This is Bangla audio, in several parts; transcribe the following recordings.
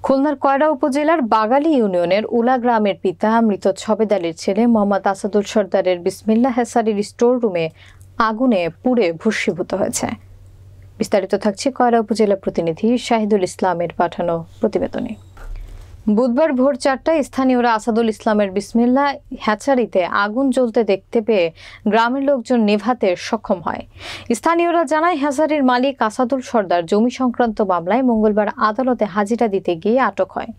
খুলনার কয়রা উপজেলার বাগালী ইউনিয়নের উলা গ্রামের পিতা মৃত ছবেদ আলীর ছেলে মোহাম্মদ আসাদুল সরদারের বিসমিল্লাহ হ্যাচারির স্টোর রুমে আগুনে পুড়ে ভস্মীভূত হয়েছে। বিস্তারিত থাকছে কয়রা উপজেলা প্রতিনিধি শাহিদুল ইসলামের পাঠানো প্রতিবেদনে। বুধবার ভোর 4টায় স্থানীয়রা আসাদুল ইসলামের বিসমিল্লাহ হ্যাচারিতে আগুন জ্বলতে দেখতে পেয়ে গ্রামের লোকজন নেভাতে সক্ষম হয়। স্থানীয়রা জানায়, হ্যাচারির মালিক আসাদুল সরদার জমি সংক্রান্ত মামলায় মঙ্গলবার আদালতে হাজিরা দিতে গিয়ে আটক হয়।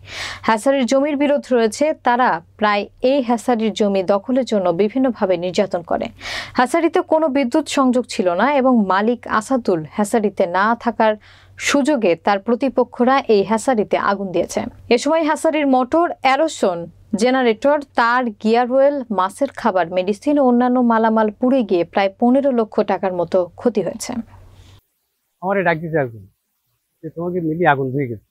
হ্যাচারির জমির বিরোধ রয়েছে, তারা প্রায় এই হ্যাচারির জমি দখলের জন্য বিভিন্নভাবে নির্যাতন করে। হ্যাচারিতে কোনো বিদ্যুৎ সংযোগ ছিল না এবং মালিক আসাদুল হ্যাচারিতে না থাকার সুযোগে তার প্রতিপক্ষরা এই হ্যাচারিতে আগুন দিয়েছে। এ সময় হ্যাচারির মোটর, অ্যারোসন, জেনারেটর, তার, গিয়ার ওয়েল, মাছের খাবার, মেডিসিন ও অন্যান্য মালামাল পুড়ে গিয়ে প্রায় 15 লক্ষ টাকার মতো ক্ষতি হয়েছে। আমার ডাকিছে একজন যে তোমাকে মিলি আগুন ধরে গেছে।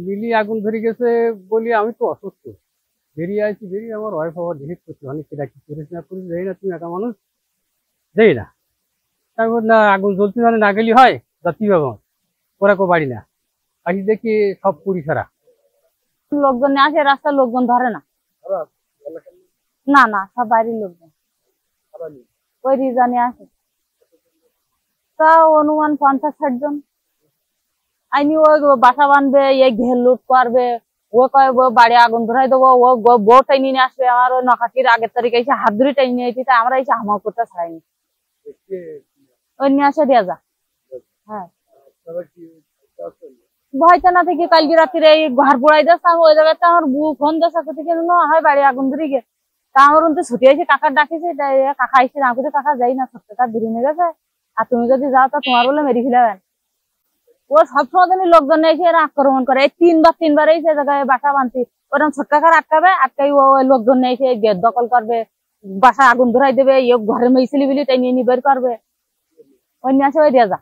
মিলি আগুন ধরে গেছে বলি আমি তো অসুস্থ, বেরিয়ে আসছি। বেরিয়ে আমার ওয়াইফ আবার ভিজিট করছে, অনেক সেটা কি করিস না করিস যাই না, তুমি একা মানুষ যাই না। তারপর না আগুন জ্বলতে মানে না গেলি হয়, যাচ্ছি বাবা ওরা কেউ বাড়ি না, আসি দেখি সব পুরি সারা। লোকজন আসে, রাস্তার লোকজন ধরে না, না না সব বাইরের লোকজন ওই রিজানে আসে। তা অনুমান 50-60 জন আইনি। ওই বাসা বাঁধবে, এই ঘের লুট করবে, ও কয় বাড়ি আগুন ধরাই দেবো, ও বউ টাইনি নিয়ে আসবে। আমার ওই নখাটির আগের তারিখে এসে হাত ধরে টাইনি নিয়ে এসেছে, আমরা এসে হামাও করতে ছাড়াইনি, ওই নিয়ে আসে দেওয়া যা। হ্যাঁ, ভয়টা না থেকে কালকে রাত্রে এই ঘর পোড়াই দিচ্ছে। আমি ওই জায়গাতে আমার বউ ফোন দিচ্ছে, কোথেকে হয় বাড়ি আগুন ধরে গিয়ে। তা আমার তো ছুটি এসে কাকার ডাকিছে, কাকা এসে না করে কাকা যাই না, সত্যি কার দূরে নিয়ে গেছে। আর তুমি যদি যাও তা তোমার বলে মেরে ফেলাবেন। ও সবসময় লোকজন এসে এরা আক্রমণ করে। এই তিনবার এসে জায়গায় বাসা বাঁধছি, ওরকম ছোট্ট কাকার আটকাবে, আটকাই ও লোকজন এসে গেট দখল করবে, বাসা আগুন ধরাই দেবে, ঘরের মেয়ে ছেলে বিলি টাই নিয়ে বের করবে, ওই নিয়ে আসে ওই দিয়ে যা।